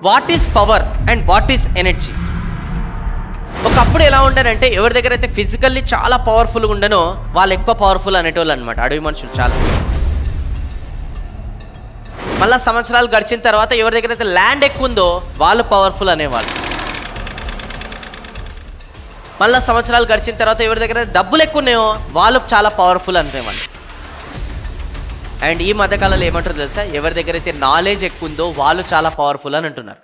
What is power and what is energy? ఒకప్పుడు ఎలా ఉంటారంటే ఎవరి దగ్గర అయితే ఫిజికల్లీ చాలా పవర్ఫుల్గా ఉండనో వాళ్ళు ఎక్కువ పవర్ఫుల్ అనేటోళ్ళు అనమాట, అడవి మనుషులు చాలా. మళ్ళీ సంవత్సరాలు గడిచిన తర్వాత ఎవరి దగ్గర అయితే ల్యాండ్ ఎక్కువ ఉందో వాళ్ళు పవర్ఫుల్ అనేవాళ్ళు. మళ్ళీ సంవత్సరాలు గడిచిన తర్వాత ఎవరి దగ్గర డబ్బులు ఎక్కువ ఉన్నాయో వాళ్ళు చాలా పవర్ఫుల్ అనేవాళ్ళు. అండ్ ఈ మధ్యకాలంలో ఏమంటారు తెలుసా, ఎవరి దగ్గర అయితే నాలెడ్జ్ ఎక్కువ ఉందో వాళ్ళు చాలా పవర్ఫుల్ అని అంటున్నారు.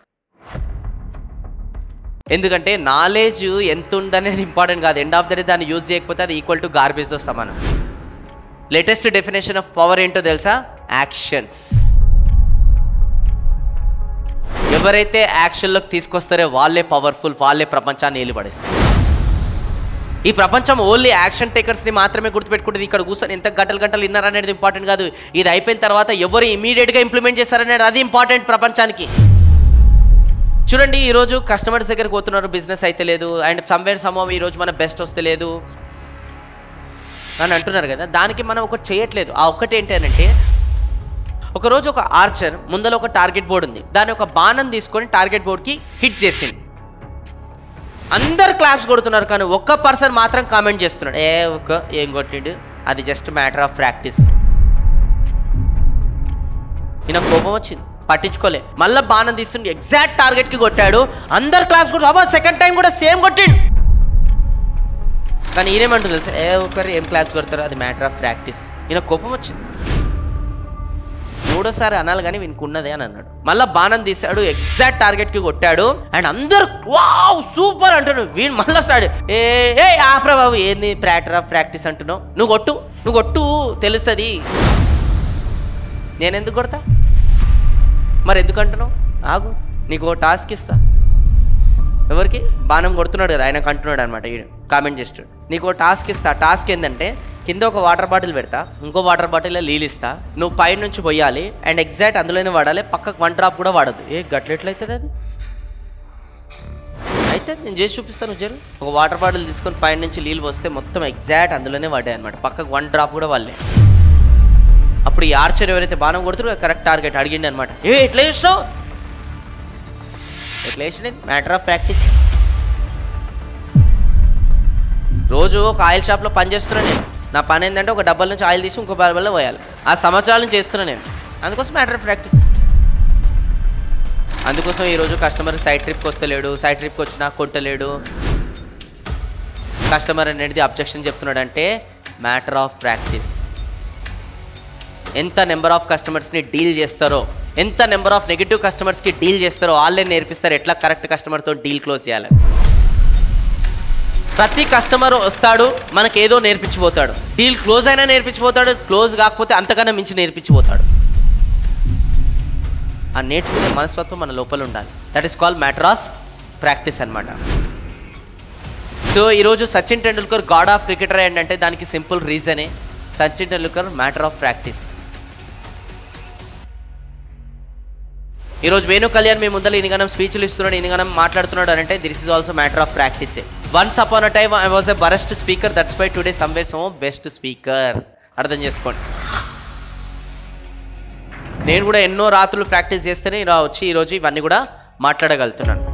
ఎందుకంటే నాలెడ్జ్ ఎంత ఉందనేది ఇంపార్టెంట్ కాదు, ఎండ్ ఆఫ్ ద డే దాన్ని యూజ్ చేయకపోతే అది ఈక్వల్ టు గార్బేజ్తో సమానం. లేటెస్ట్ డెఫినేషన్ ఆఫ్ పవర్ ఏంటో తెలుసా, యాక్షన్స్. ఎవరైతే యాక్షన్లోకి తీసుకొస్తారో వాళ్ళే పవర్ఫుల్, వాళ్ళే ప్రపంచాన్ని ఏలుపడేస్తారు. ఈ ప్రపంచం ఓన్లీ యాక్షన్ టేకర్స్ని మాత్రమే గుర్తుపెట్టుకుంటుంది. ఇక్కడ కూర్చొని ఎంత గంటలు విన్నారనేది ఇంపార్టెంట్ కాదు, ఇది అయిపోయిన తర్వాత ఎవరు ఇమీడియట్గా ఇంప్లిమెంట్ చేస్తారనేది అది ఇంపార్టెంట్ ప్రపంచానికి. చూడండి, ఈరోజు కస్టమర్స్ దగ్గరికి పోతున్నారు, బిజినెస్ అయితే లేదు, అండ్ సమ్వేర్ సమ్హౌ ఈరోజు మన బెస్ట్ వస్తే లేదు అని అంటున్నారు కదా, దానికి మనం ఒకటి చేయట్లేదు. ఆ ఒక్కటి ఏంటంటే, ఒకరోజు ఒక ఆర్చర్ ముందర ఒక టార్గెట్ బోర్డు ఉంది, దాని ఒక బాణం తీసుకొని టార్గెట్ బోర్డ్కి హిట్ చేసింది. అందరు క్లాప్స్ కొడుతున్నారు, కానీ ఒక్క పర్సన్ మాత్రం కామెంట్ చేస్తున్నాడు, ఏం కొట్టిండు, అది జస్ట్ మ్యాటర్ ఆఫ్ ప్రాక్టీస్. ఈయన కోపం వచ్చింది, పట్టించుకోలే, మళ్ళీ బాణం తీస్తుండే ఎగ్జాక్ట్ టార్గెట్కి కొట్టాడు. అందరు క్లాప్స్ కొడుతు, సెకండ్ టైం కూడా సేమ్ కొట్టిండు. కానీ ఈయనేమంటుంది తెలుసా, ఒకరు ఏం క్లాప్స్ కొడతారు, అది మ్యాటర్ ఆఫ్ ప్రాక్టీస్. ఈయన కోపం వచ్చింది, మూడోసారి అనాలి కానీ వీనికి అని అన్నాడు. మళ్ళీ బాణం తీశాడు, ఎగ్జాక్ట్ టార్గెట్కి కొట్టాడు, అండ్ అందరు వావ్ సూపర్ అంటున్నాడు. వీడు మళ్ళీ స్టార్ట్, ఆప్రా బాబు, ఏంది మ్యాటర్ ఆఫ్ ప్రాక్టీస్ అంటున్నావు, నువ్వు కొట్టు తెలుస్తుంది. నేను ఎందుకు కొడతా, మరి ఎందుకు అంటున్నావు, ఆగు, నీకు ఓ టాస్క్ ఇస్తా. ఎవరికి, బాణం కొడుతున్నాడు కదా ఆయనకు అంటున్నాడు అనమాట, కామెంట్ చేస్తాడు, నీకు ఓ టాస్క్ ఇస్తా. టాస్క్ ఏంటంటే, కింద ఒక వాటర్ బాటిల్ పెడతా, ఇంకో వాటర్ బాటిల్లో నీళ్ళు ఇస్తా, నువ్వు పై నుంచి పోయాలి, అండ్ ఎగ్జాక్ట్ అందులోనే వాడాలి, పక్కకు 1 డ్రాప్ కూడా వాడదు. గట్లెట్లయితుంది అది? అయితే నేను చేసి చూపిస్తాను. జరు ఒక వాటర్ బాటిల్ తీసుకొని పైన నుంచి నీళ్ళు వస్తే మొత్తం ఎగ్జాక్ట్ అందులోనే వాడాయి అనమాట, పక్కకు 1 డ్రాప్ కూడా వాళ్ళే. అప్పుడు ఈ ఆర్చర్ ఎవరైతే బాణం కొడుతారో కరెక్ట్ టార్గెట్ అడిగిండి అనమాట, ఎట్లా చేసినావు, ఎట్లా చేసినది, మ్యాటర్ ఆఫ్ ప్రాక్టీస్. రోజు ఒక ఆయిల్ షాప్లో పని చేస్తున్నా నేను. నా పని ఏంటంటే ఒక డబ్బాల నుంచి ఆయిల్ తీసి ఇంకో డబ్బాలో పోయాలి. ఆ సంవత్సరాల నుంచి చేస్తున్నా నేను, అందుకోసం మ్యాటర్ ఆఫ్ ప్రాక్టీస్. అందుకోసం ఈరోజు కస్టమర్ సైడ్ ట్రిప్కి వస్తలేడు, సైడ్ ట్రిప్కి వచ్చినా కొట్టలేడు. కస్టమర్ అనేది అబ్జెక్షన్ చెప్తున్నాడు అంటే మ్యాటర్ ఆఫ్ ప్రాక్టీస్. ఎంత నెంబర్ ఆఫ్ కస్టమర్స్ని డీల్ చేస్తారో, ఎంత నెంబర్ ఆఫ్ నెగిటివ్ కస్టమర్స్కి డీల్ చేస్తారో వాళ్ళే నేర్పిస్తారు ఎట్లా కరెక్ట్ కస్టమర్తో డీల్ క్లోజ్ చేయాలి. ప్రతి కస్టమర్ వస్తాడు, మనకేదో నేర్పించిపోతాడు, డీల్ క్లోజ్ అయినా నేర్పించిపోతాడు, క్లోజ్ కాకపోతే అంతకన్నా మించి నేర్పించిపోతాడు. ఆ నేర్చుకునే మనస్తత్వం మన లోపల ఉండాలి. That is called matter of practice అనమాట. సో ఈరోజు Sachin Tendulkar god of cricketer ఏంటంటే దానికి సింపుల్ రీజనే, Sachin Tendulkar matter of practice. ఈరోజు వేణు కళ్యాణ్ మీ ముందర ఇన్నిగానం స్పీచ్లు ఇస్తున్నాడు, ఇన్నిగానం మాట్లాడుతున్నాడు అంటే this is also matter of ప్రాక్టీసే. Once upon a time I was a worst speaker, that's why today somewhere somehow best speaker. అర్థం చేసుకోండి. నేను కూడా ఎన్నో రాత్రులు ప్రాక్టీస్ చేస్తేనే ఇలా వచ్చి ఈరోజు ఇవన్నీ కూడా మాట్లాడగలుగుతున్నాను.